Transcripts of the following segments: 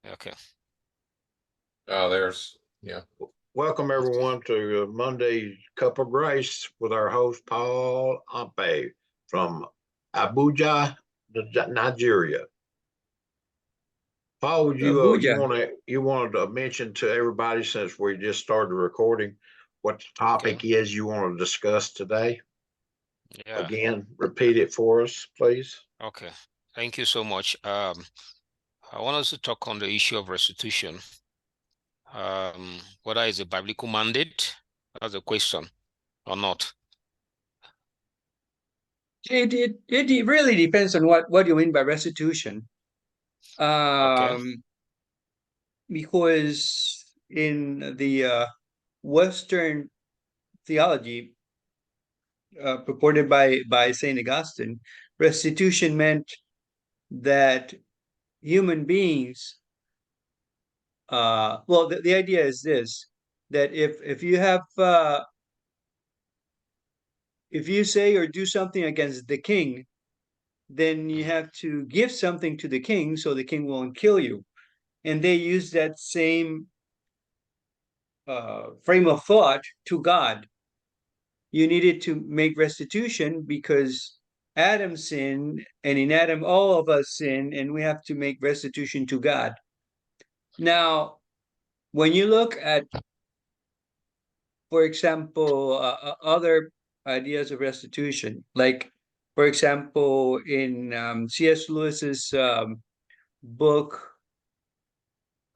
Okay. Yeah. Welcome everyone to Monday's Cup of Grace with our host Paul Onkpe from Abuja, Nigeria. Paul, would you Abuja. you wanted to mention to everybody, since we just started recording, what the topic Okay. is you want to discuss today? Yeah. Again, repeat it for us, please. Okay. Thank you so much. I want us to talk on the issue of restitution. Whether it's a biblical mandate, that's a question, or not. It really depends on what you mean by restitution. Okay. Because in the Western theology purported by Saint Augustine, restitution meant that human beings, well, the idea is this, that if you say or do something against the king, then you Mhm. have to give something to the king so the king won't kill you. And they use that same frame of thought to God. You needed to make restitution because Adam sinned, and in Adam all of us sin, and we have to make restitution to God. Now, when you look at, for example, other ideas of restitution, like, for example, in C.S. Lewis's book,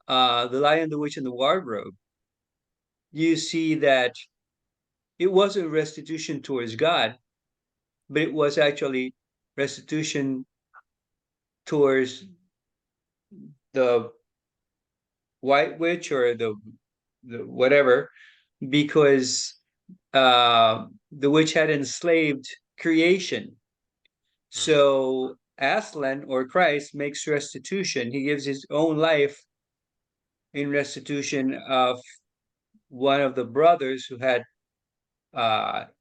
The Lion, the Witch, and the Wardrobe, you see that it wasn't restitution towards God, but it was actually restitution towards the white witch or the whatever, because the witch had enslaved creation. Mhm. So Aslan, or Christ, makes restitution. He gives his own life in restitution of one of the brothers who had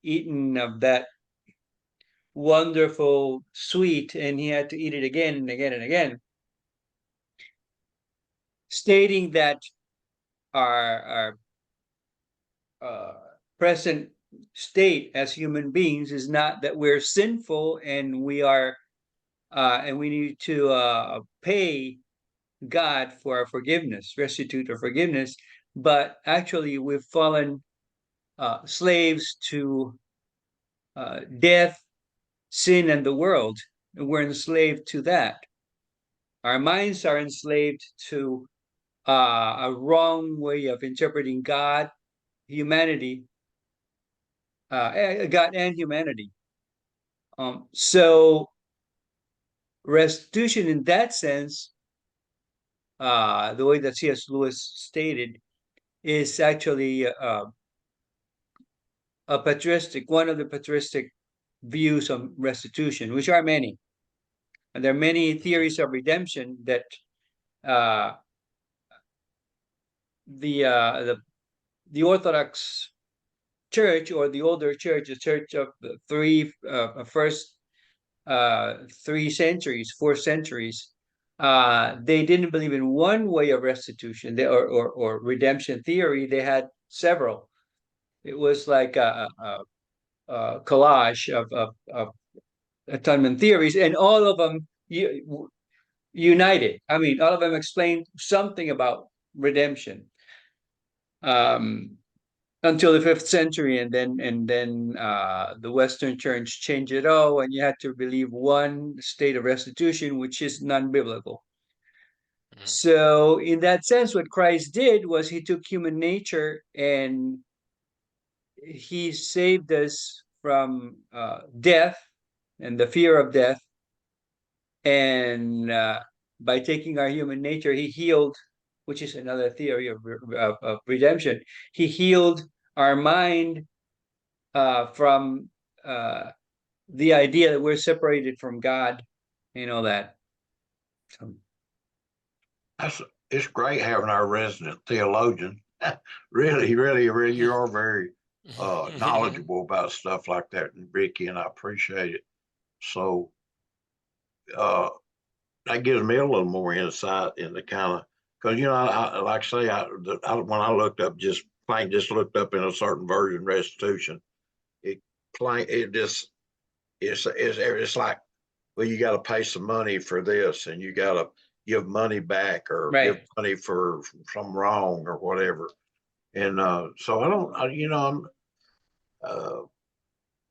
eaten of that wonderful sweet, and he had to eat it again and again and again, stating that our uh, present state as human beings is not that we're sinful and we need to pay God for our forgiveness, restitute our forgiveness, but actually we've fallen slaves to death, sin, and the world. And we're enslaved to that. Our minds are enslaved to a wrong way of interpreting God, humanity, God and humanity. So restitution, in that sense, the way that C.S. Lewis stated, is actually a patristic, one of the patristic views of restitution, which are many. And there are many Okay. theories of redemption that uh, the uh, the the Orthodox Church, or the older church, the church of the first 3 centuries, 4 centuries, they didn't believe in one way of restitution, or redemption theory. They had several. It was like a collage of atonement theories, and all of them united. I mean, all of them explained something about redemption. Um, until the fifth century, and then the Western Church changed it all, and you had to believe one state of restitution, which is non-biblical. Mhm. So, in that sense, what Christ did was he took human nature and he saved us from death and the fear of death, and by taking our human nature, he healed, which is another theory of redemption. He healed our mind from uh, the idea that we're separated from God, that. So, That's it's great having our resident theologian. Really, really, really, you are very knowledgeable about stuff like that, and Ricky, and I appreciate it. So uh, that gives me a little more insight into kind of because you know, like I say, when I looked up, just looked up in a certain version restitution, it's like, well, you got to pay some money for this, and you got to give money back or give Right. money for some wrong or whatever. And so I don't,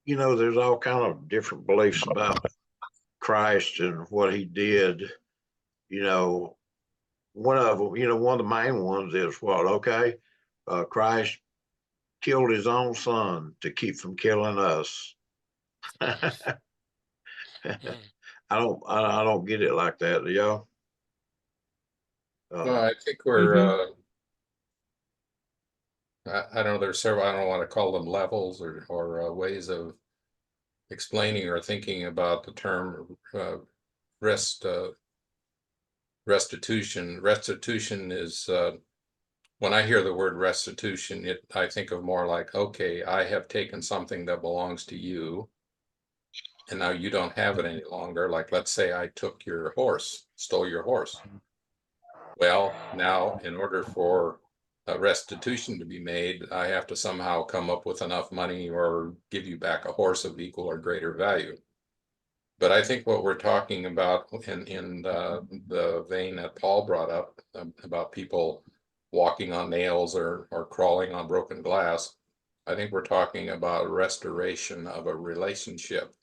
there's all kind of different beliefs about Christ and what he did. You know, one of them, one of the main ones is what? Okay, Christ killed his own son to keep from killing us. I don't get it like that, do y'all? Well, I think we're, I don't know, there's several, I don't want to call them levels or ways of explaining or thinking about the term restitution. Restitution is, when I hear the word restitution, I think of more like, okay, I have taken something that belongs to you, and now you don't have it any longer. Like, let's say I took your horse, stole your horse. Well, now in order for a restitution to be made, I have to somehow come up with enough money or give you back a horse of equal or greater value. But I think what we're talking about in the vein that Paul brought up about people walking on nails or crawling on broken glass, I think we're talking about restoration of a relationship.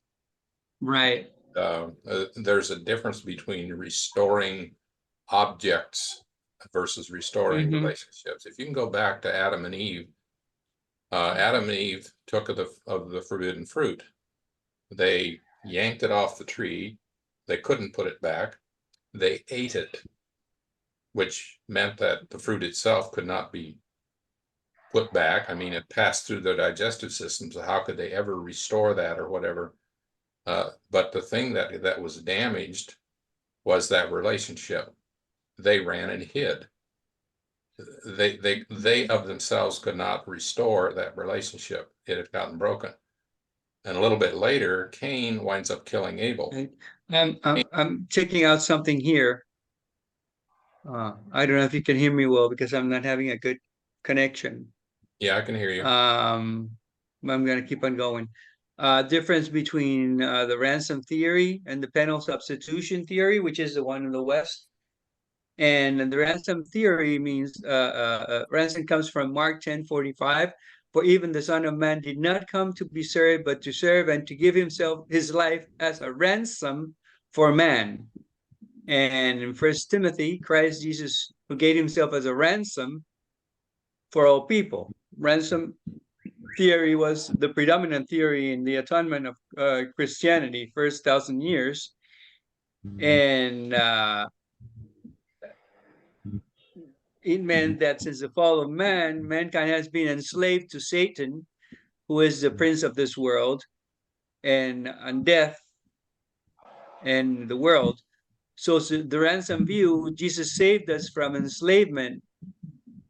Right. There's a difference between restoring objects versus restoring relationships. If you can go back to Adam and Eve, Adam and Eve took of the forbidden fruit. They yanked it off the tree. They couldn't put it back. They ate it, which meant that the fruit itself could not be put back. I mean, it passed through their digestive system, so how could they ever restore that or whatever? But the thing that was damaged was that relationship. They ran and hid. They of themselves could not restore that relationship. It had gotten broken. And a little bit later, Cain winds up killing Abel. Right. I'm checking out something here. I don't know if you can hear me well because I'm not having a good connection. Yeah, I can hear you. I'm going to keep on going. Difference between the ransom theory and the penal substitution theory, which is the one in the West. And the ransom theory means ransom comes from Mark 10:45. For even the Son of Man did not come to be served, but to serve and to give his life as a ransom for man. And in 1 Timothy, Christ Jesus, who gave himself as a ransom for all people. Ransom theory was the predominant theory in the atonement of Christianity, first 1,000 years. And it meant that since the fall of man, mankind has been enslaved to Satan, who is the prince of this world, and on death and the world. So the ransom view, Jesus saved us from enslavement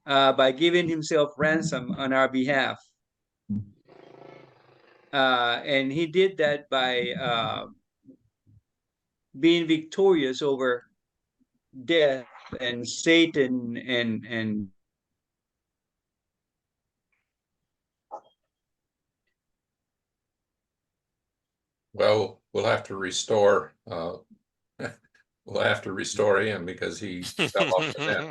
by giving himself ransom on our behalf. And he did that by being victorious over death and Satan and Well, we'll have to restore we'll have to restore him because he fell off the net.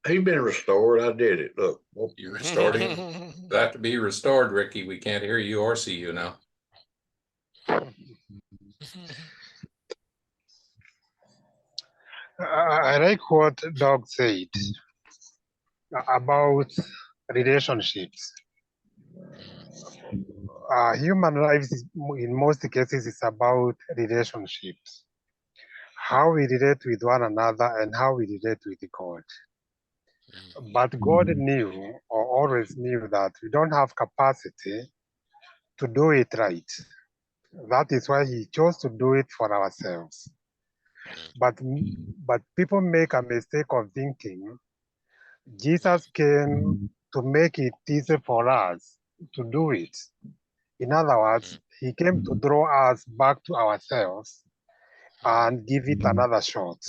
He's been restored. I did it. Look, You restored him. You'll have to be restored, Ricky. We can't hear you or see you now. I like what Doug said about relationships. Human lives, in most cases, is about relationships. How we relate with one another and how we relate with God. But God knew, or always knew, that we don't have capacity to do it right. That is why he chose to do it for ourselves. But people make a mistake of thinking Jesus came to make it easy for us to do it. In other words, he came to draw us back to ourselves and give it another shot.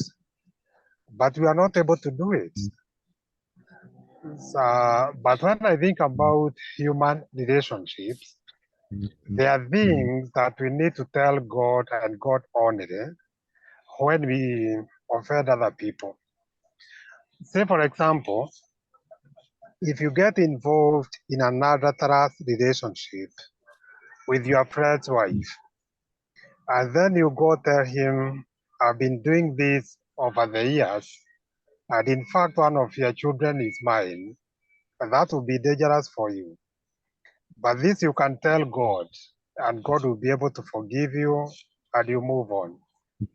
but we are not able to do it. But when I think about human relationships, there are things that we need to tell God and God honor when we offend other people. Say, for example, if you get involved in another trust relationship with your friend's wife, and then you go tell him, I've been doing this over the years, and in fact, one of your children is mine, that will be dangerous for you. But this you can tell God, and God will be able to forgive you, and you move on.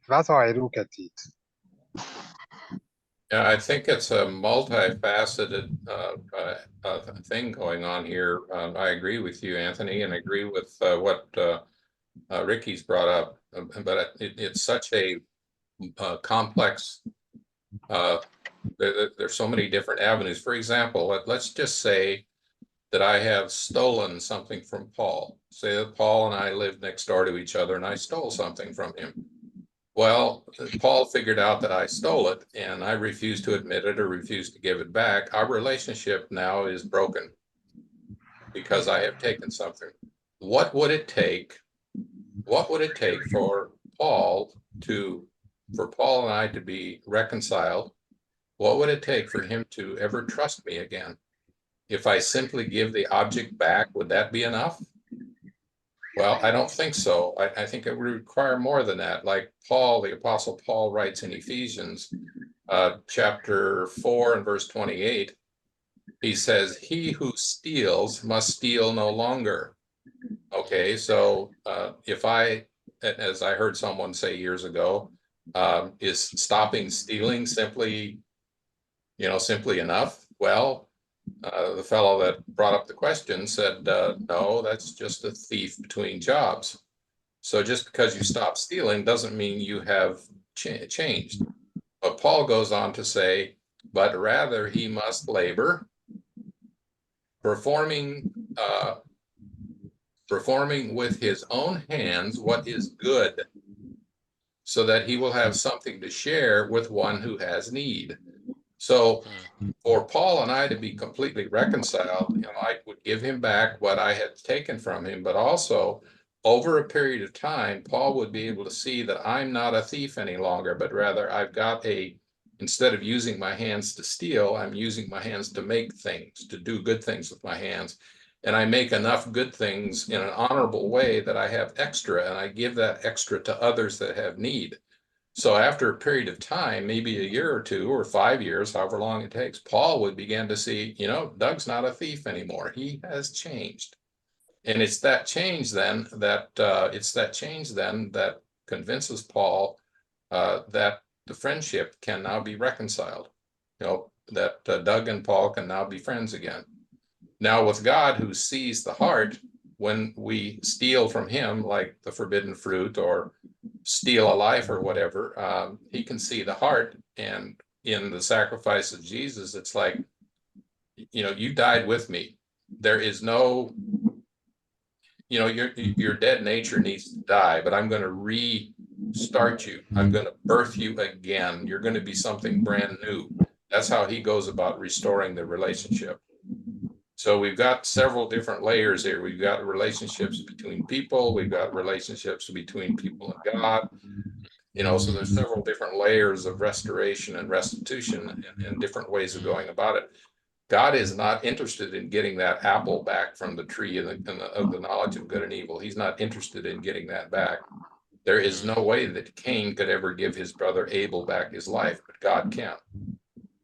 That's how I look at it. Yeah, I think it's a multifaceted thing going on here. I agree with you, Anthony, and I agree with what Ricky's brought up. But it's such a complex. There's so many different avenues. For example, let's just say that I have stolen something from Paul. Say that Paul and I live next door to each other, and I stole something from him. Well, Paul figured out that I stole it and I refused to admit it or refused to give it back. Our relationship now is broken because I have taken something. What would it take? What would it take for Paul and I to be reconciled? What would it take for him to ever trust me again? If I simply give the object back, would that be enough? Well, I don't think so. I think it would require more than that. Like Paul, the Apostle Paul writes in Ephesians chapter 4 and verse 28, he says, he who steals must steal no longer. Okay, so if I, as I heard someone say years ago, is stopping stealing simply enough? Well, the fellow that brought up the question said, no, that's just a thief between jobs. So just because you stop stealing doesn't mean you have changed. But Paul goes on to say, but rather he must labor, performing with his own hands what is good, so that he will have something to share with one who has need. So for Paul and I to be completely reconciled, I would give him back what I had taken from him, but also over a period of time, Paul would be able to see that I'm not a thief any longer, but rather I've got instead of using my hands to steal, I'm using my hands to make things, to do good things with my hands. And I make enough good things in an honorable way that I have extra, and I give that extra to others that have need. So after a period of time, maybe a year or 2 or 5 years, however long it takes, Paul would begin to see, Doug's not a thief anymore. He has changed. And it's that change then that convinces Paul that the friendship can now be reconciled. That Doug and Paul can now be friends again. Now with God, who sees the heart, when we steal from him, like the forbidden fruit or steal a life or whatever, he can see the heart. And in the sacrifice of Jesus, it's like, you died with me. There is no, your dead nature needs to die, but I'm going to restart you. I'm going to birth you again. You're going to be something brand new. That's how he goes about restoring the relationship. So we've got several different layers here. We've got relationships between people. We've got relationships between people and God. So there's several different layers of restoration and restitution and different ways of going about it. God is not interested in getting that apple back from the tree of the knowledge of good and evil. He's not interested in getting that back. There is no way that Cain could ever give his brother Abel back his life, but God can,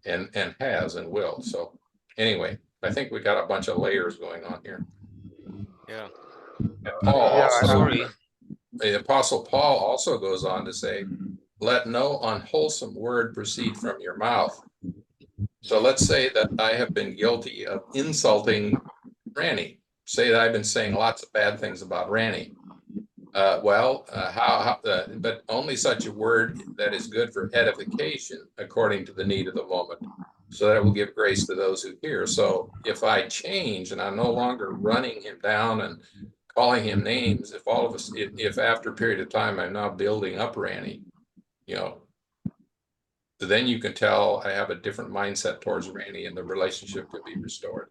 and has and will. So anyway, I think we got a bunch of layers going on here. Yeah. The Apostle Paul also goes on to say, let no unwholesome word proceed from your mouth. So let's say that I have been guilty of insulting Ranny. Say that I've been saying lots of bad things about Ranny. But only such a word that is good for edification according to the need of the moment, so that it will give grace to those who hear. So if I change and I'm no longer running him down and calling him names, if after a period of time I'm now building up Ranny, then you can tell I have a different mindset towards Randy, and the relationship could be restored.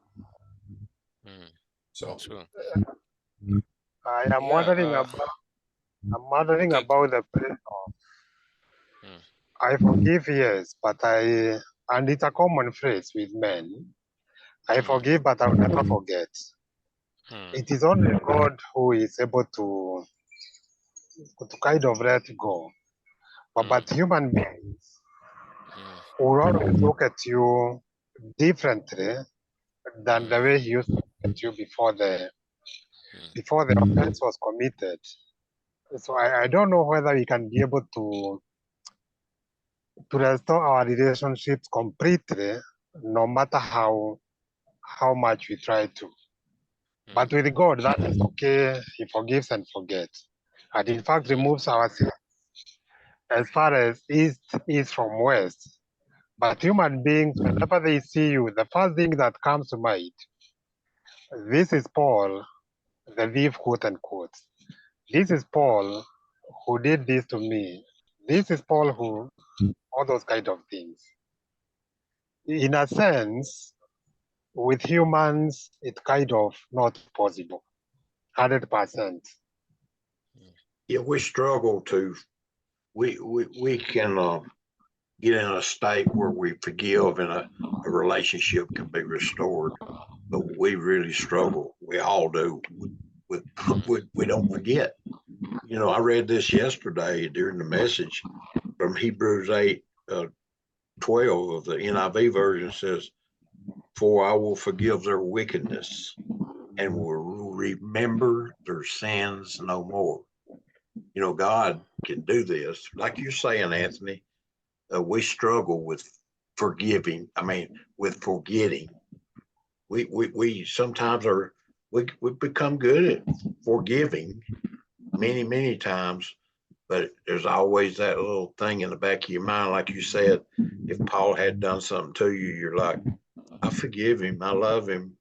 So Sure. I am Yeah, wondering about. I'm wondering okay. about the prayer of Mm. I forgive, yes, but and it's a common phrase with men. I forgive, but I'll never forget. It is only God who is able to kind of let go. But human beings will always look at you differently than the way he used to look at you before the offense was committed. So I don't know whether we can be able to restore our relationships completely, no matter how much we try to. But with God, that is okay. He forgives and forgets, and in fact removes our sin as far as east is from west. But human beings, whenever they see you, the first thing that comes to mind, this is Paul, the thief, quote unquote. This is Paul who did this to me. This is Paul who, all those kind of things. In a sense, with humans, it's kind of not possible, 100%. Yeah, we struggle to, we can get in a state where we forgive and a relationship can be restored, but we really struggle. We all do. We don't forget. You know, I read this yesterday during the message from Hebrews 8:12 of the NIV version says, "For I will forgive their wickedness and will remember their sins no more." You know, God can do this. Like you're saying, Anthony, we struggle with forgiving. I mean, with forgetting. We sometimes we become good at forgiving many times, but there's always that little thing in the back of your mind, like you said, if Paul had done something to you, you're like, I forgive him, I love him,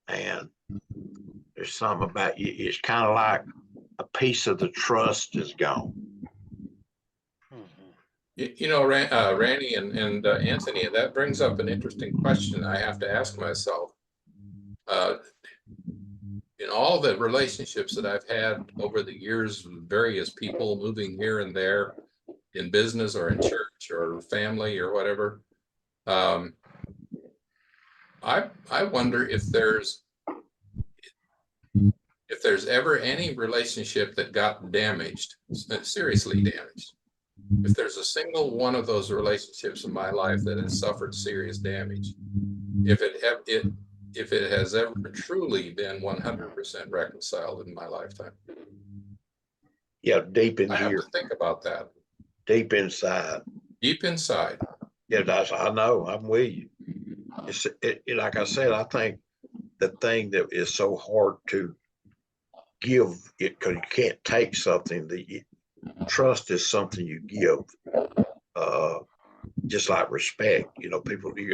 and there's something about you. It's kind of like a piece of the trust is gone. you know, Randy and Anthony, that brings up an interesting question I have to ask myself. In all the relationships that I've had over the years with various people moving here and there in business or in church or family or whatever, I wonder if there's ever any relationship that got damaged, seriously damaged. If there's a single one of those relationships in my life that has suffered serious damage, if it has ever truly been 100% reconciled in my lifetime. Yeah, deep in I have here. to think about that. Deep inside. Deep inside. Yeah, I know. I'm with you. It's like I said. I think the thing that is so hard to give it because you can't take something that you trust is something you give. Just like respect. You know,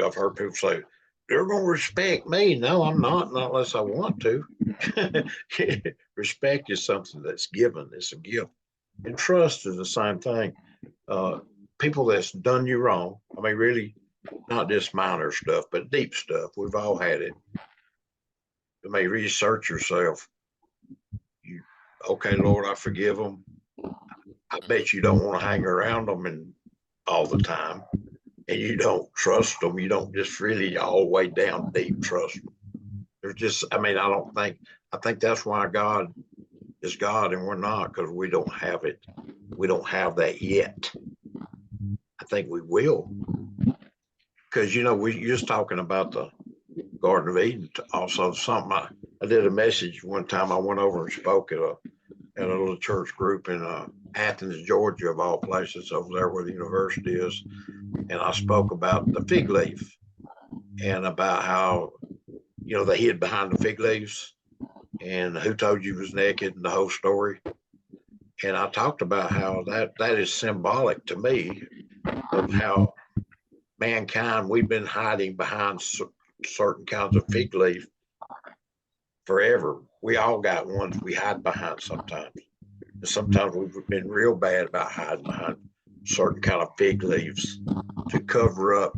I've heard people say they're going to respect me. No, I'm not unless I want to. Respect is something that's given. It's a gift, and trust is the same thing. People that's done you wrong. I mean, really, not just minor stuff, but deep stuff. We've all had it. You may research yourself. Okay, Lord, I forgive them. I bet you don't want to hang around them and all the time, and you don't trust them. You don't just really all the way down deep trust them. There's just, I mean, I think that's why God is God and we're not, because we don't have it. We don't have that yet. I think we will. Because, you know, you're just talking about the Garden of Eden. Also, something I did a message one time. I went over and spoke at a little church group in Athens, Georgia, of all places, over there where the university is. And I spoke about the fig leaf and about how, you know, they hid behind the fig leaves and who told you was naked and the whole story. And I talked about how that is symbolic to me of how mankind, we've been hiding behind certain kinds of fig leaf forever. We all got ones we hide behind sometimes. And sometimes we've been real bad about hiding behind certain kind of fig leaves to cover up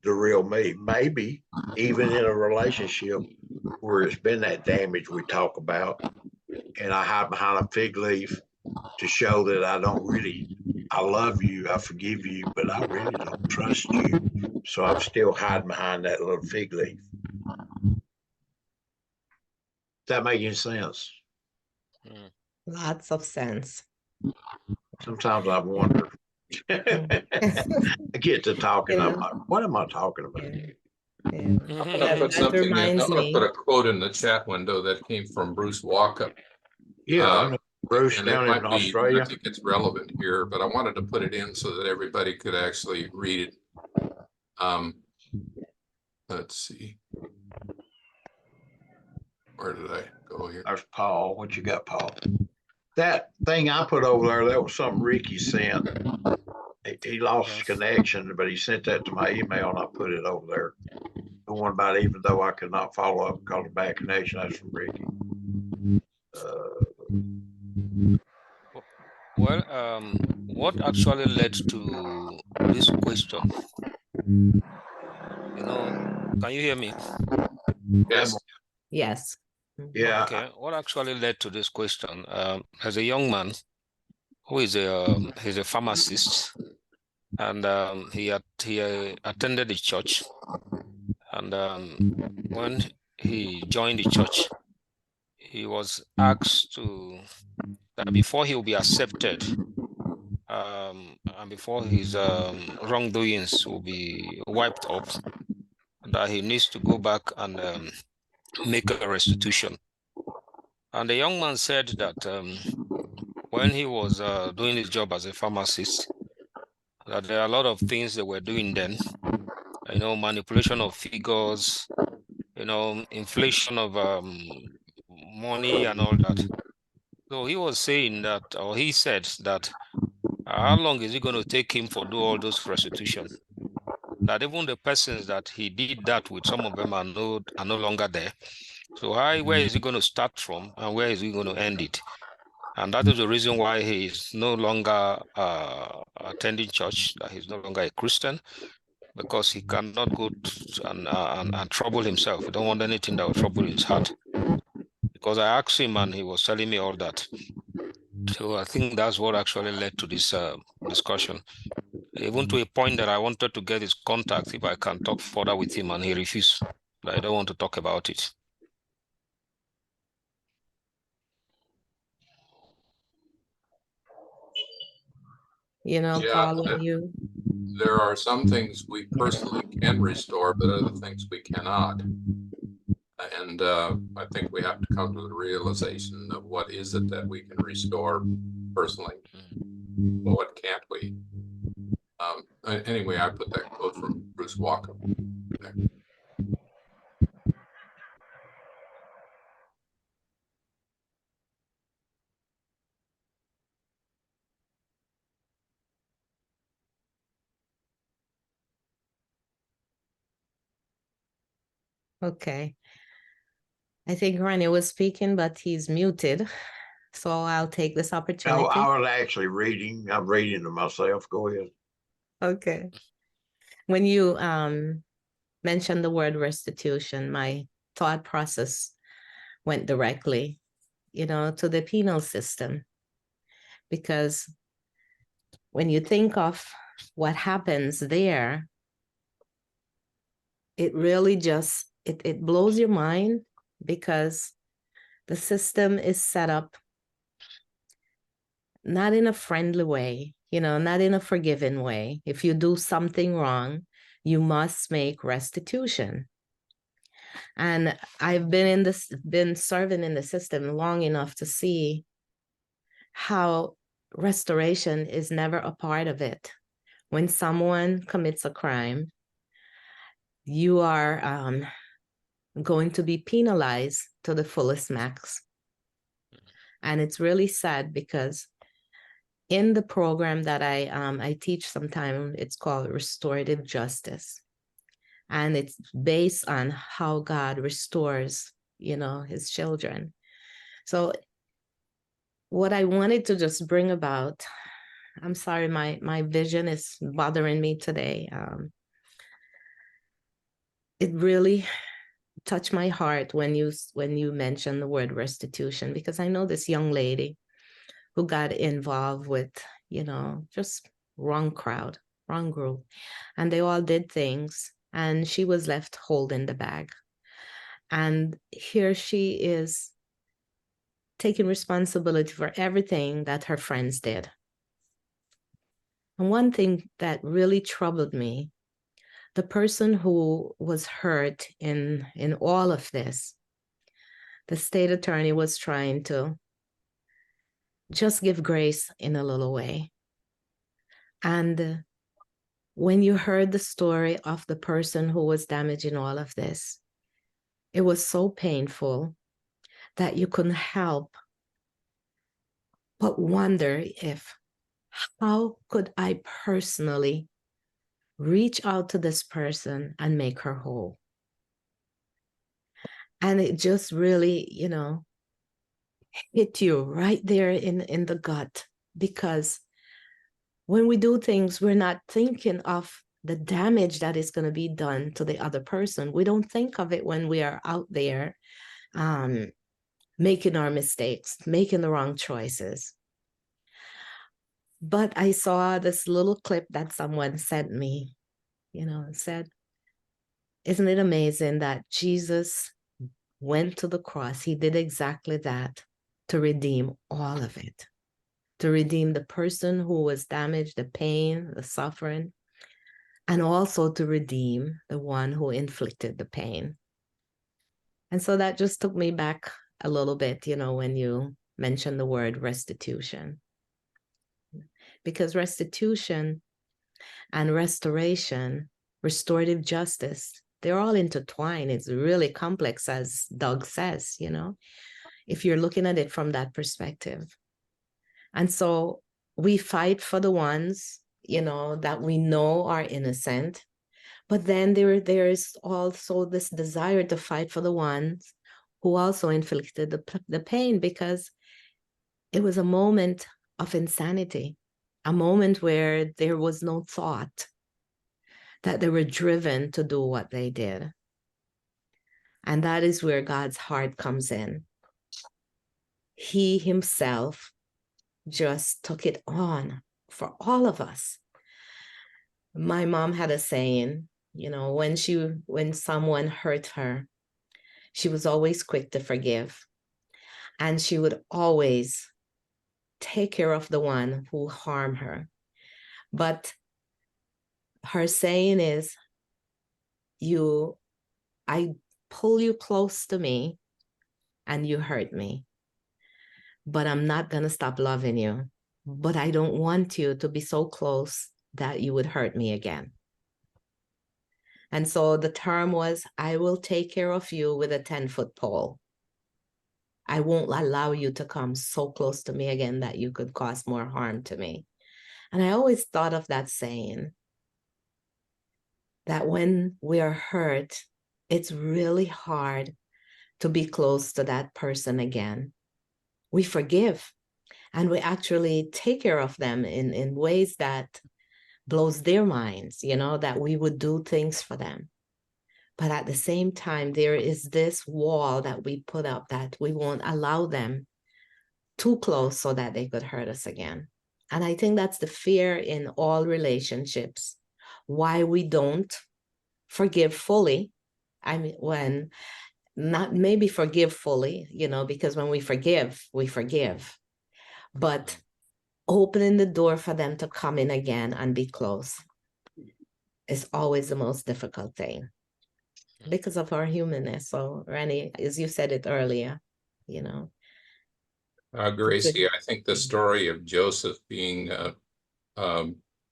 the real me. Maybe even in a relationship where it's been that damage we talk about, and I hide behind a fig leaf to show that I love you, I forgive you, but I really don't trust you. So I'm still hiding behind that little fig leaf. Does that make any sense? Lots of sense. Sometimes I wonder. I get to talking, I'm like, what am I talking about? Yeah. I'm gonna put That something in. I'm reminds gonna me. put a quote in the chat window that came from Bruce Walker. Yeah, I know Bruce And it down in might be, Australia. I think it's relevant here, but I wanted to put it in so that everybody could actually read it. Let's see. Where did I go here? There's Paul. What you got, Paul? That thing I put over there, that was something Ricky sent. He lost his connection, but he sent that to my email and I put it over there. The one about even though I could not follow up because of bad connection, that's from Ricky. Well, what actually led to this question? You know, can you hear me? Yes. Yes. Yeah. Okay. What actually led to this question? As a young man who is he's a pharmacist, and he attended the church, and when he joined the church, he was asked that before he will be accepted, and before his wrongdoings will be wiped up, that he needs to go back and make a restitution. And the young man said that when he was doing his job as a pharmacist, that there are a lot of things they were doing then, manipulation of figures, inflation of money and all that. So he was saying that, or he said that, how long is it going to take him for do all those restitution? That even the persons that he did that with, some of them are no longer there. So where is he going to start from, and where is he going to end it? And that is the reason why he is no longer attending church, that he's no longer a Christian, because he cannot go and trouble himself. He don't want anything that will trouble his heart. Because I asked him and he was telling me all that. So I think that's what actually led to this discussion. Even to a point that I wanted to get his contact if I can talk further with him, and he refused. I don't want to talk about it. Paul, when there are some things we personally can restore, but other things we cannot. And I think we have to come to the realization of what is it that we can restore personally, but what can't we? Anyway, I put that quote from Bruce Walker there. Okay. I think Ronnie was speaking, but he's muted. So I'll take this opportunity. No, I was actually reading. I'm reading to myself. Go ahead. Okay. When you mentioned the word restitution, my thought process went directly, to the penal system. Because when you think of what happens there, it really just, it blows your mind, because the system is set up not in a friendly way, not in a forgiving way. If you do something wrong, you must make restitution. And I've been serving in the system long enough to see how restoration is never a part of it. When someone commits a crime, you are going to be penalized to the fullest max. And it's really sad, because in the program that I teach sometimes, it's called restorative justice. And it's based on how God restores, his children. So what I wanted to just bring about I'm sorry, my vision is bothering me today. It really touched my heart when you mentioned the word restitution, because I know this young lady who got involved with, just wrong crowd, wrong group, and they all did things, and she was left holding the bag. And here she is taking responsibility for everything that her friends did. And one thing that really troubled me, the person who was hurt in all of this, the state attorney was trying to just give grace in a little way. And when you heard the story of the person who was damaged in all of this, it was so painful that you couldn't help but wonder how could I personally reach out to this person and make her whole? And it just really, hit you right there in the gut, because when we do things, we're not thinking of the damage that is going to be done to the other person. We don't think of it when we are out there making our mistakes, making the wrong choices. But I saw this little clip that someone sent me, said, isn't it amazing that Jesus went to the cross? He did exactly that to redeem all of it, to redeem the person who was damaged, the pain, the suffering, and also to redeem the one who inflicted the pain. And so that just took me back a little bit, when you mentioned the word restitution. Because restitution and restoration, restorative justice, they're all intertwined. It's really complex, as Doug says, if you're looking at it from that perspective. And so we fight for the ones, that we know are innocent. But then there is also this desire to fight for the ones who also inflicted the pain, because it was a moment of insanity, a moment where there was no thought, that they were driven to do what they did. And that is where God's heart comes in. He himself just took it on for all of us. My mom had a saying, when someone hurt her, she was always quick to forgive. And she would always take care of the one who harmed her. But her saying is, I pull you close to me and you hurt me, but I'm not going to stop loving you. But I don't want you to be so close that you would hurt me again. And so the term was, I will take care of you with a 10-foot pole. I won't allow you to come so close to me again that you could cause more harm to me. And I always thought of that saying, that when we are hurt, it's really hard to be close to that person again. We forgive, and we actually take care of them in ways that blows their minds, that we would do things for them. But at the same time, there is this wall that we put up that we won't allow them too close so that they could hurt us again. And I think that's the fear in all relationships, why we don't forgive fully. I mean, when not maybe forgive fully, because when we forgive, but opening the door for them to come in again and be close is always the most difficult thing because of our humanness. So Randy, as you said it earlier, Gracie, I think the story of Joseph being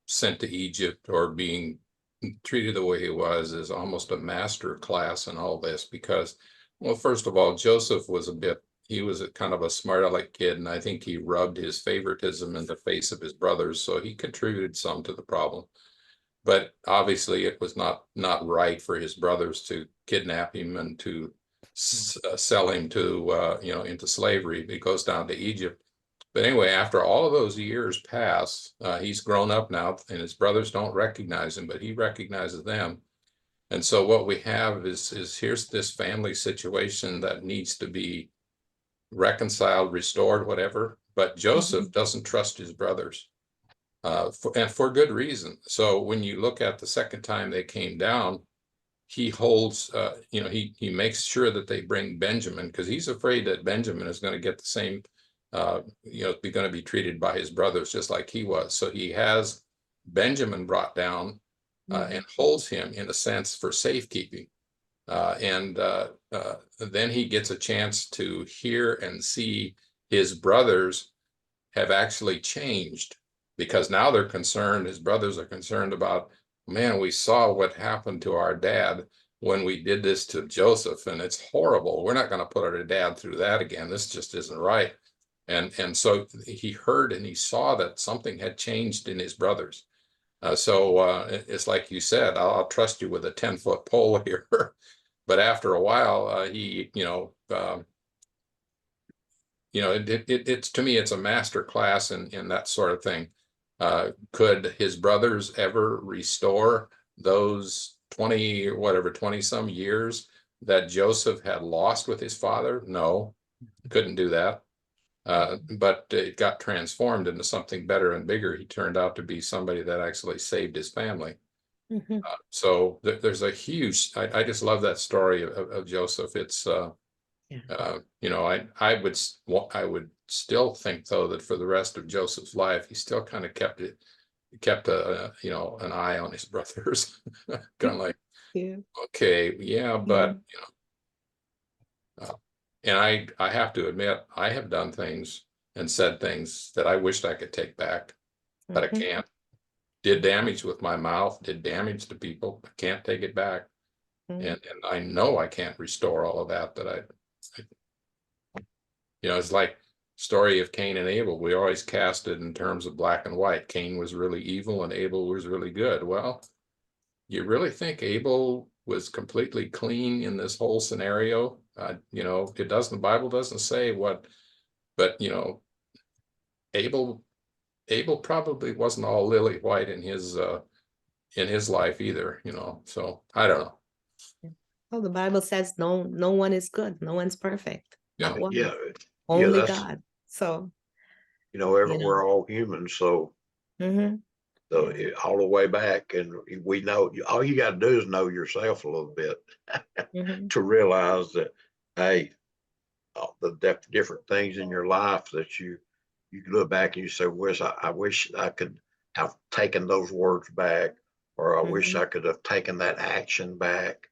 sent to Egypt or being treated the way he was is almost a master class in all this, because, well, first of all, Joseph was he was a kind of a smart aleck kid, and I think he rubbed his favoritism in the face of his brothers, so he contributed some to the problem. But obviously it was not right for his brothers to kidnap him and to sell him to into slavery. He goes down to Egypt, But anyway, after all of those years pass, he's grown up now, and his brothers don't recognize him, but he recognizes them. And so what we have is here's this family situation that needs to be reconciled, restored, whatever. But Joseph doesn't trust his brothers, and for good reason. So when you look at the second time they came down, he holds, he makes sure that they bring Benjamin, because he's afraid that Benjamin is going to get the same, going to be treated by his brothers just like he was. So he has Benjamin brought down and holds him in a sense for safekeeping. And then he gets a chance to hear and see his brothers have actually changed, because now they're concerned, his brothers are concerned about, man, we saw what happened to our dad when we did this to Joseph, and it's horrible. We're not going to put our dad through that again. This just isn't right. And so he heard and he saw that something had changed in his brothers. So it's like you said, I'll trust you with a 10-foot pole here. But after a while, it's to me, it's a master class in that sort of thing. Could his brothers ever restore those 20 some years that Joseph had lost with his father? No, couldn't do that. But it got transformed into something better and bigger. He turned out to be somebody that actually saved his family. So there's a huge, I just love that story of Joseph. It's, I would still think though that for the rest of Joseph's life, he still kind of kept an eye on his brothers, kind of like, okay, yeah, but and I have to admit, I have done things and said things that I wished I could take back, but I can't. Did damage with my mouth, did damage to people. I can't take it back. And I know I can't restore all of that it's like story of Cain and Abel. We always cast it in terms of black and white. Cain was really evil and Abel was really good. Well, you really think Abel was completely clean in this whole scenario? The Bible doesn't say what, but Abel probably wasn't all lily white in his life either, so I don't know. Well, the Bible says no one is good, no one's perfect. Not one. Only God. So we're all humans, so all the way back, and we know all you got to do is know yourself a little bit to realize that, hey, the different things in your life that you look back and you say, I wish I could have taken those words back, or I wish I could have taken that action back.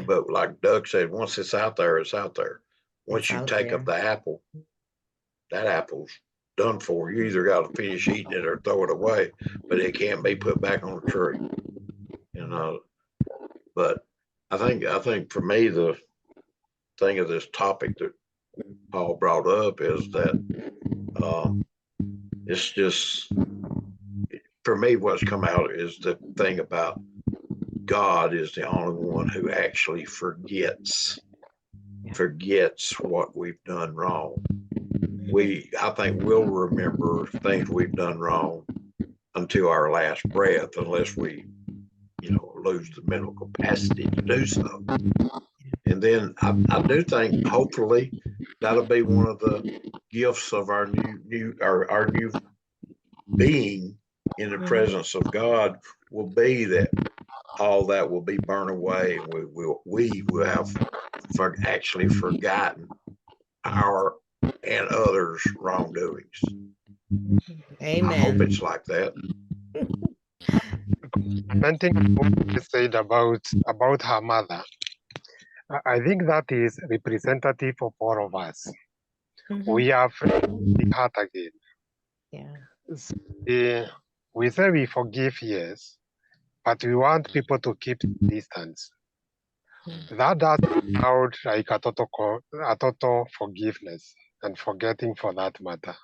But like Doug said, once it's out there, it's out there. Once you take up the apple, that apple's done for. You either got to finish eating it or throw it away, but it can't be put back on the tree. But I think for me, the thing of this topic that Paul brought up is that it's just, for me, what's come out is the thing about God is the only one who actually forgets what we've done wrong. I think we'll remember things we've done wrong until our last breath, unless we, lose the mental capacity to do so. And then I do think hopefully that'll be one of the gifts of our new being in the presence of God, will be that all that will be burned away, and we will have actually forgotten our and others' wrongdoings. Amen. I hope it's like that. Commenting on what you said about her mother, I think that is representative of all of us. We are the heart again. So, we say we forgive, yes, but we want people to keep distance. That doesn't sound like a total forgiveness and forgetting, for that matter.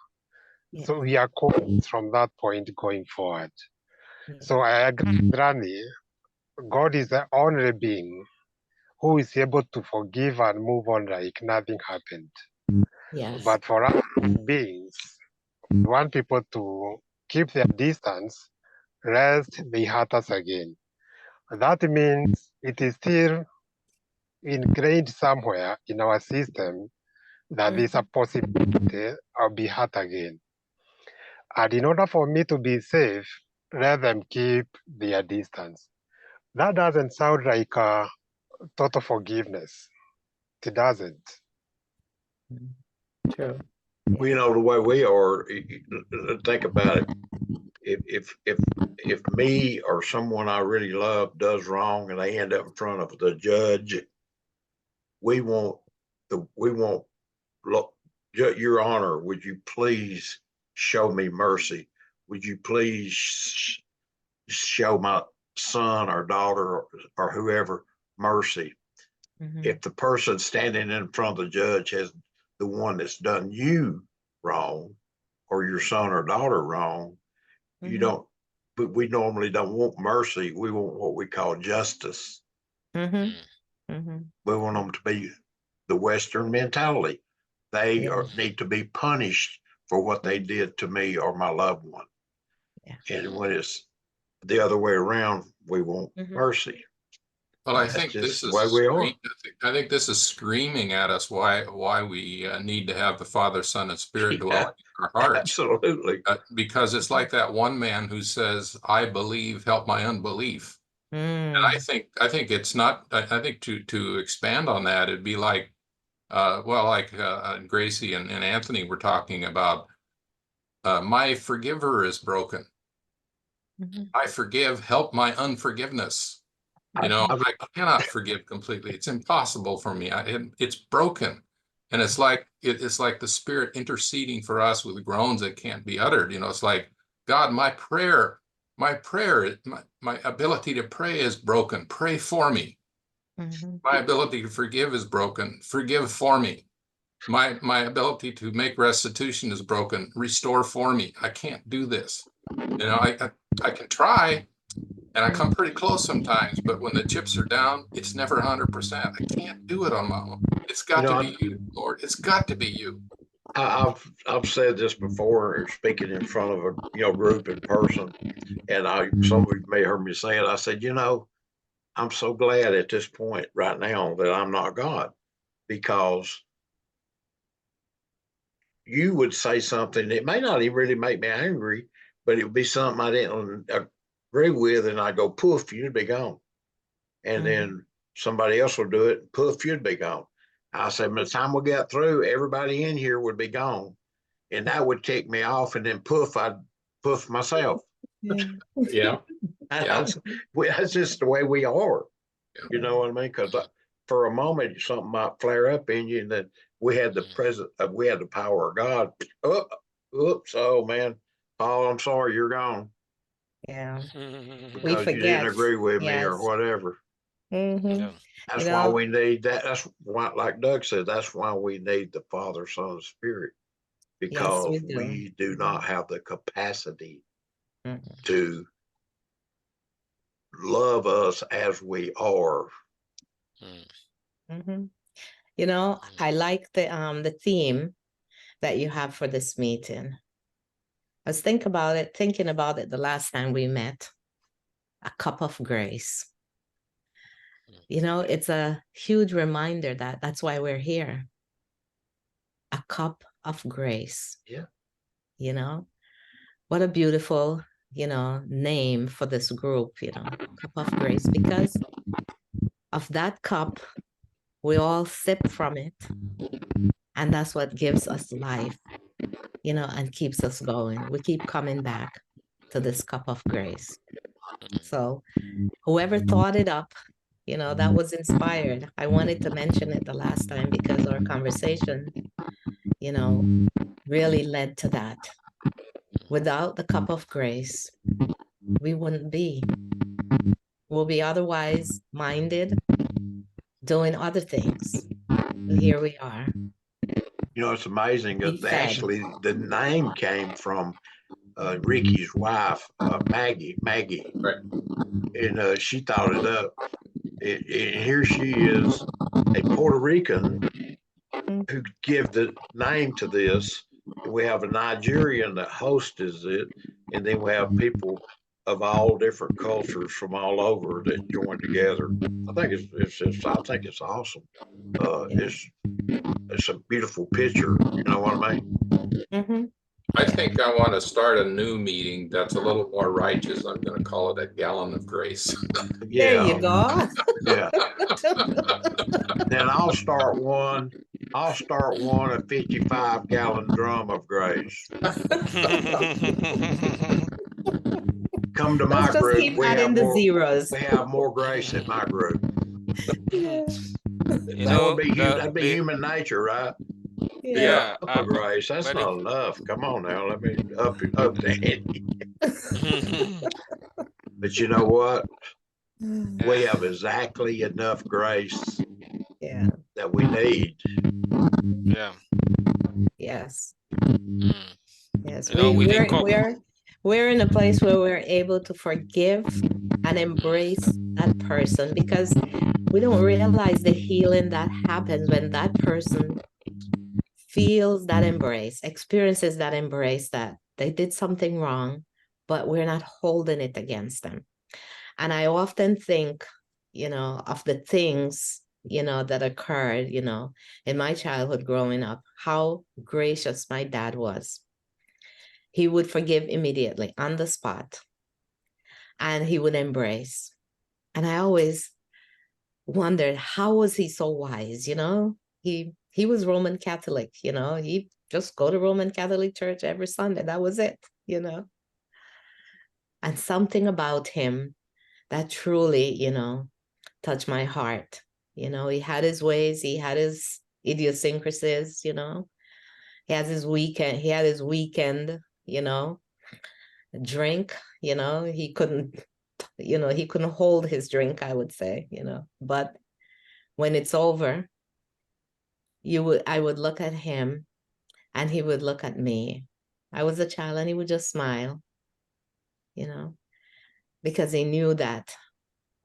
So we are cautious from that point going forward. So I agree with Rani. God is the only being who is able to forgive and move on like nothing happened. But for us beings, want people to keep their distance, lest they hurt us again. That means it is still ingrained somewhere in our system that there's a possibility I'll be hurt again. And in order for me to be safe, let them keep their distance. That doesn't sound like a total forgiveness. It doesn't. True. Well, you know, the way we are, think about it. If me or someone I really love does wrong and they end up in front of the judge, we want look, Your Honor, would you please show me mercy? Would you please show my son or daughter or whoever mercy? If the person standing in front of the judge has the one that's done you wrong or your son or daughter wrong, you don't, but we normally don't want mercy. We want what we call justice. We want them to be the Western mentality. They need to be punished for what they did to me or my loved one. And when it's the other way around, we want mercy. Well, I That's think just this the is way we are. I think this is screaming at us why we need to have the Father, Son, and Spirit dwell in our hearts. Absolutely. Because it's like that one man who says, "I believe, help my unbelief." And I think it's not. I think to expand on that, it'd be like, like Gracie and Anthony were talking about. My forgiver is broken. I forgive, help my unforgiveness. You know, I cannot forgive completely. It's impossible for me. It's broken. And it's like the Spirit interceding for us with groans that can't be uttered. You know, it's like, God, my ability to pray is broken. Pray for me. My ability to forgive is broken. Forgive for me. My ability to make restitution is broken. Restore for me. I can't do this. You know, I can try. And I come pretty close sometimes, but when the chips are down, it's never 100%. I can't do it on my own. It's got to be you, Lord. It's got to be you. I've said this before, speaking in front of a group in person, and some of you may have heard me say it. I said, I'm so glad at this point right now that I'm not God, because you would say something that may not even really make me angry, but it would be something I didn't agree with, and I go poof, you'd be gone. And then somebody else will do it, poof, you'd be gone. I said, by the time we got through, everybody in here would be gone, and that would tick me off. And then poof, I'd poof myself. Yeah. That's just the way we are. You know what I mean? Because for a moment, something might flare up in you, and then we had the power of God. Oops, oh man, Paul, I'm sorry, you're gone. Yeah. We forget. You didn't agree with me or whatever. That's why we need that. That's why, like Doug said, that's why we need the Father, Son, and Spirit, because we do not have the capacity to love us as we are. You know, I like the theme that you have for this meeting. I was thinking about it the last time we met, a cup of grace. You know, it's a huge reminder that that's why we're here. A cup of grace. Yeah. You know, what a beautiful, name for this group, cup of grace, because of that cup, we all sip from it. And that's what gives us life, and keeps us going. We keep coming back to this cup of grace. So whoever thought it up, that was inspired. I wanted to mention it the last time because our conversation, really led to that. Without the cup of grace, we wouldn't be. We'll be otherwise minded, doing other things. But here we are. It's amazing that actually the name came from Ricky's wife, Maggie. Right. And she thought it up. And here she is, a Puerto Rican who gave the name to this, we have a Nigerian that hosts it, and then we have people of all different cultures from all over that join together. I think I think it's awesome. It's a beautiful picture. You know what I mean? Mm-hmm. I think I want to start a new meeting that's a little more righteous. I'm going to call it a gallon of grace. There Yeah, you go. yeah. Then I'll start one. I'll start one a 55-gallon drum of grace. Come to my Let's just group. keep adding the zeros. We have more grace at my group. Yeah. You know, That'd be human nature, right? yeah, Up a grace. That's but not enough. Come on now. Let me up the ante. But you know what? We have exactly enough grace Yeah. that we need. yeah. Yes. Mm. Yes. You know, we've been We're in a place where we're able to forgive and embrace that person, because we don't realize the healing that happens when that person feels that embrace, experiences that embrace, that they did something wrong, but we're not holding it against them. And I often think, of the things, that occurred, in my childhood growing up, how gracious my dad was. He would forgive immediately on the spot, and he would embrace. And I always wondered, how was he so wise? He was Roman Catholic, he just go to Roman Catholic church every Sunday. That was it, and something about him that truly, touched my heart. He had his ways, he had his idiosyncrasies, he had his weekend, drink, he couldn't, he couldn't hold his drink, I would say, but when it's over, I would look at him and he would look at me. I was a child and he would just smile, because he knew that,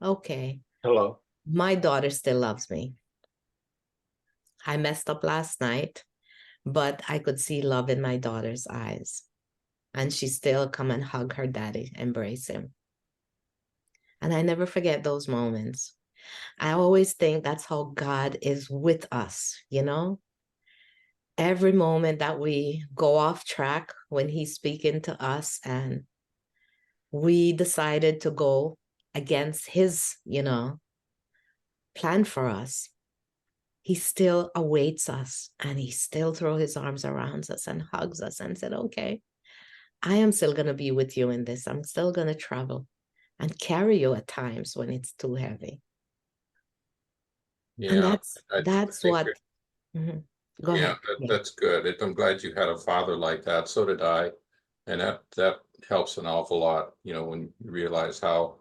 okay, Hello. my daughter still loves me. I messed up last night, but I could see love in my daughter's eyes. And she still come and hug her daddy, embrace him. And I never forget those moments. I always think that's how God is with us, Every moment that we go off track when he's speaking to us and we decided to go against his, plan for us, he still awaits us and he still throws his arms around us and hugs us and said, okay, I am still going to be with you in this. I'm still going to travel and carry you at times when it's too heavy. Yeah, And I that's think what. Go ahead. that's good. I'm glad you had a father like that. So did I, and that helps an awful lot. When you realize how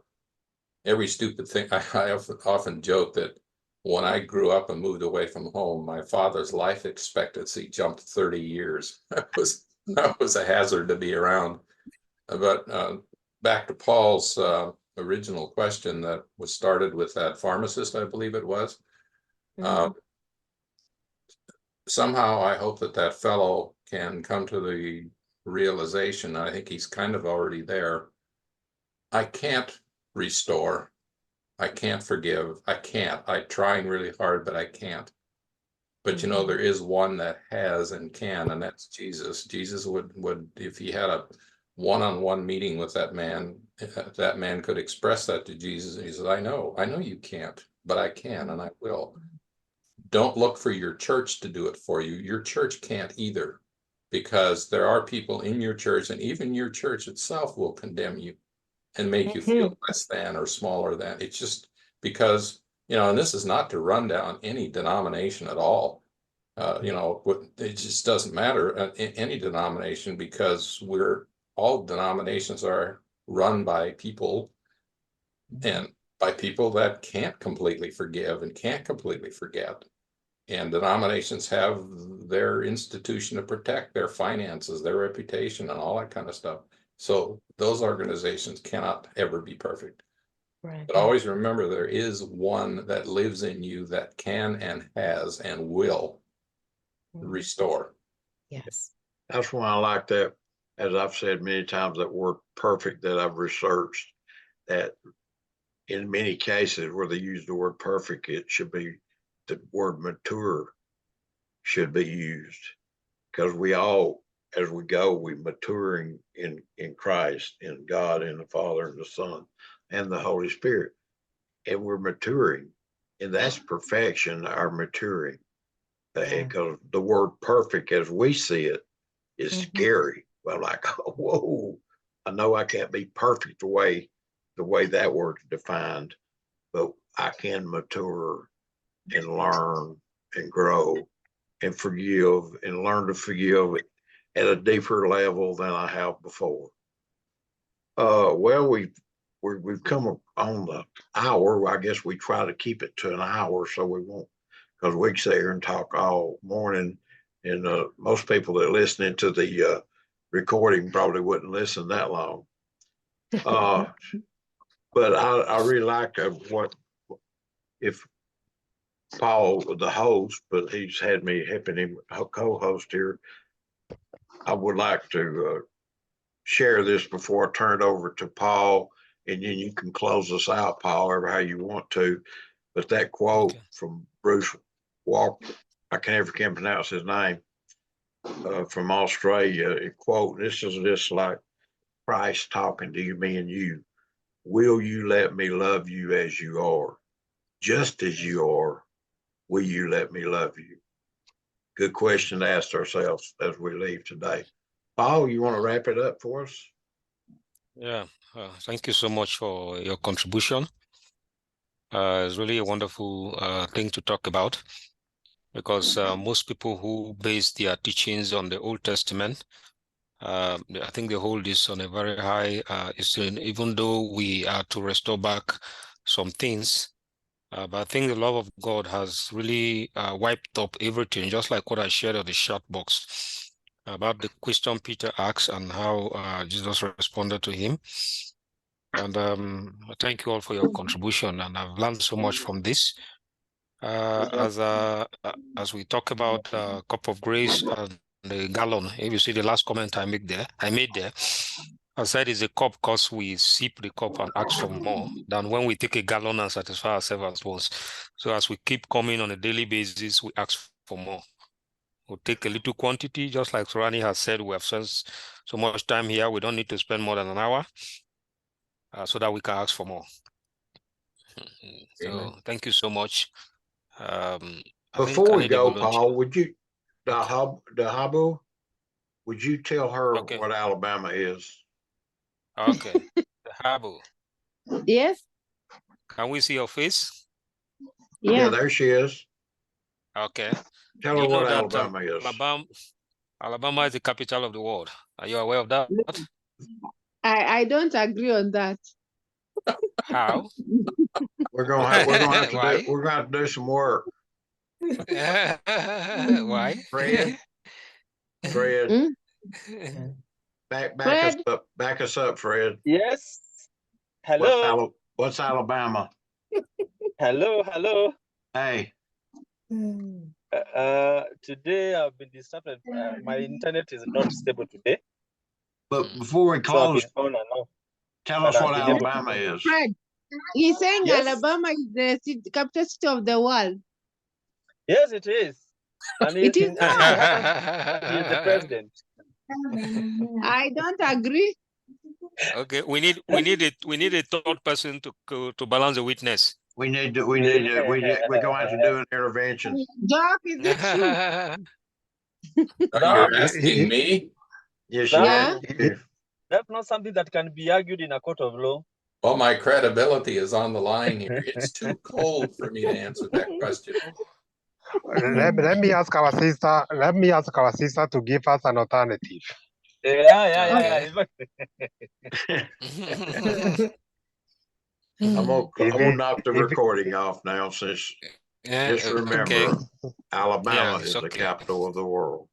every stupid thing. I often joke that when I grew up and moved away from home, my father's life expectancy jumped 30 years. That was a hazard to be around. But back to Paul's original question that was started with that pharmacist, I believe it was. Somehow I hope that fellow can come to the realization, I think he's kind of already there, I can't restore, I can't forgive, I can't. I'm trying really hard, but I can't. But there is one that has and can, and that's Jesus. Jesus would if he had a one-on-one meeting with that man could express that to Jesus, and he says, I know you can't, but I can, and I will. Don't look for your church to do it for you. Your church can't either, because there are people in your church, and even your church itself will condemn you and make you feel less than or smaller than. It's just because, and this is not to run down any denomination at all. It just doesn't matter in any denomination, because all denominations are run by people, and by people that can't completely forgive and can't completely forget. And denominations have their institution to protect their finances, their reputation, and all that kind of stuff. So those organizations cannot ever be perfect. Right. But always remember, there is one that lives in you that can and has and will restore. Yes. That's why I like that, as I've said many times, that word perfect that I've researched, that in many cases where they use the word perfect, it should be the word mature should be used, because we all, as we go, we maturing in Christ, in God, in the Father, and the Son, and the Holy Spirit, and we're maturing, and that's perfection, our maturing. Because the word perfect, as we see it, is scary. Well, like, whoa, I know I can't be perfect the way that word's defined, but I can mature and learn and grow and forgive and learn to forgive at a deeper level than I have before. Well, we've come on the hour. I guess we try to keep it to an hour so we won't, because we sit here and talk all morning, and most people that are listening to the recording probably wouldn't listen that long. But I really like what, if Paul, the host, but he's had me helping him co-host here. I would like to share this before I turn it over to Paul, and then you can close us out, Paul, or how you want to. But that quote from Bruce Walker, I can pronounce his name, from Australia, a quote. This is just like Christ talking to you, me and you. Will you let me love you as you are? Just as you are, will you let me love you? Good question to ask ourselves as we leave today. Paul, you want to wrap it up for us? Yeah, thank you so much for your contribution. It's really a wonderful thing to talk about, because most people who base their teachings on the Old Testament, I think they hold this on a very high esteem, even though we are to restore back some things. But I think the love of God has really wiped up everything, just like what I shared on the chat box about the question Peter asked and how Jesus responded to him. And thank you all for your contribution, and I've learned so much from this. As we talk about cup of grace and the gallon, if you see the last comment I made there, I said it's a cup because we sip the cup and ask for more than when we take a gallon and satisfy ourselves at once. So as we keep coming on a daily basis, we ask for more. We'll take a little quantity, just like Surani has said, we have spent so much time here, we don't need to spend more than an hour so that we can ask for more. So thank you so much. Before we go, Paul, would you, Dahabu, would you tell her what Alabama is? Okay. Dahabu. Yes. Can we see your face? Yeah, there she is. Okay. Tell her what Alabama is. Alabama is the capital of the world. Are you aware of that? I don't agree on that. How? We're gonna have to do some work. Why? Fred. Back us up, Fred. Yes. Hello. What's Alabama? Hello. Hey. Today I've been disturbed. My internet is not stable today. But before we close, tell us what Alabama is. Fred, he's saying Alabama is the capital city of the world. Yes, it is. And it is not. He is the president. I don't agree. Okay, we need a third person to balance the witness. We're going to have to do an intervention. Doc, is it true? You're asking me? Yes, yeah. That's not something that can be argued in a court of law. Well, my credibility is on the line here. It's too cold for me to answer that question. Let me ask our sister. Let me ask our sister to give us an alternative. Yeah. I'm gonna knock the recording off now, since just remember, Alabama is the capital of the world.